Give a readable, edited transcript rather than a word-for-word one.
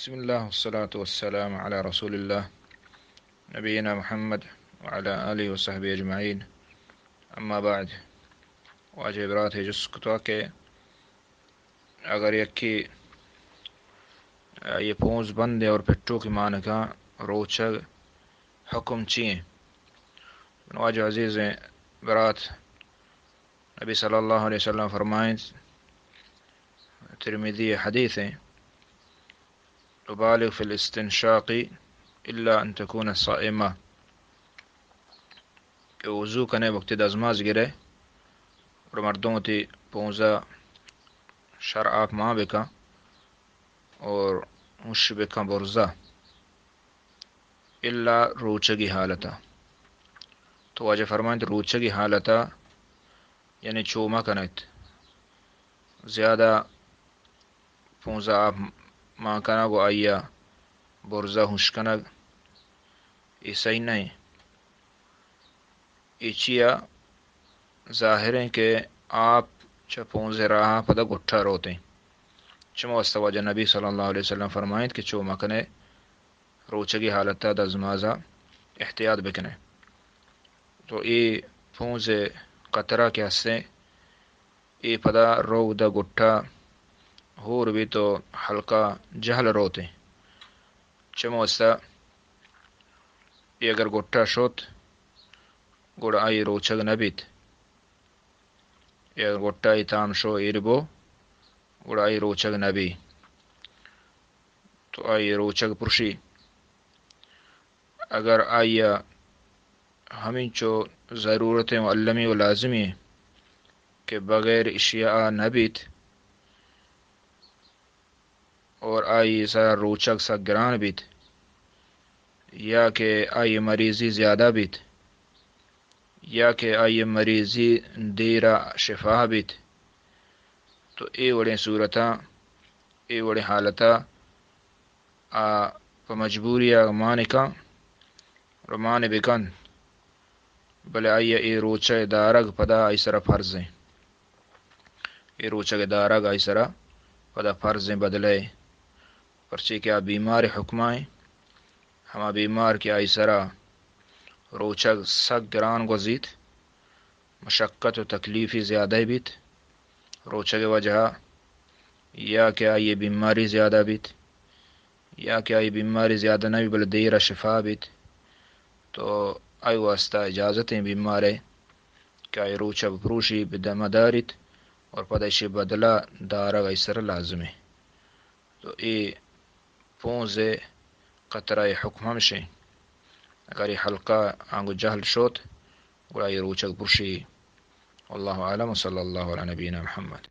بسم الله والصلاة والسلام على رسول الله نبينا محمد وعلى آله وصحبه أجمعين. اما بعد، واجب رات ہے جس کتا کہ اگر یکی یہ پونز بندے اور پٹو کی مانکا روچگ حکم چیئیں واجب عزیز برات نبی صلی اللہ علیہ وسلم فرمائیں، ترمذی حدیث ہیں، تبالغ في الاستنشاق إلا أن تكون صائمة، کہ وضو کنے وقت دزماز گرے اور مردوں تی پونزا شرعاک ماں بکا اور مش بکا برزا الا روچگی حالتا. تو واجہ فرمائیں روچگی حالتا یعنی چوما کنت زیادہ پونزا آپ ماں کنا گو آئیا برزا ہنشکنگ یہ صحیح نہیں. ایچیا ظاہر ہے کہ آپ پونزے رہا پدا گٹھا روتے چما واجہ نبی صلی اللہ علیہ وسلم فرمائیں کہ چوما کنے روچگی حالتا دزمازا احتیاط بکنے. تو یہ پونزے قطرہ کے حصے یہ پدا رو دا گٹھا ہور بھی تو ہلکا جہل روتے چما یہ اگر گٹھا شوت گوڑا آئی روچگ نبیت، یا گٹھا ای تام شو ایربو گوڑا آئی روچگ نبی. تو آئی روچگ پرشی اگر آئیا ہمیں چو ضرورتیں و علمی و لازمی ہیں کہ بغیر اشیاء نبیت اور آئی سا روچگ سا گران بیت، یا کہ آئی مریضی زیادہ بیت، یا کہ آئی مریضی دیرہ شفا بیت، تو اے وڑے صورتا اے وڑے حالتا پا مجبوری مانکا رمان بکن بلے آئی اے روچہ دارگ پدا آئی سرا فرضیں، اے روچہ دارگ آئی سرا پدا فرضیں بدلے پرچے کیا بیمار حکمائیں ہما بیمار کی آئی سرا روچگ سگ گران گزید مشقت و تکلیفی زیادہ بیت روچگ وجہ، یا کہ آئی بیماری زیادہ بیت، یا کہ آئی بیماری زیادہ نہ بھی بل دیر شفا بیت، تو آئی واسطہ اجازتیں بیمارے کہ آئی روچگ پروشی بدمدارت اور پدش بدلہ دارگ آئی سر لازم ہے. تو یہ پونزے قطرہ حکم ہمشیں اگر یہ حلقہ آنگو جہل شوت گوڑا یہ روچگ پرشی. واللہ عالم، صلی اللہ علیہ نبینا محمد.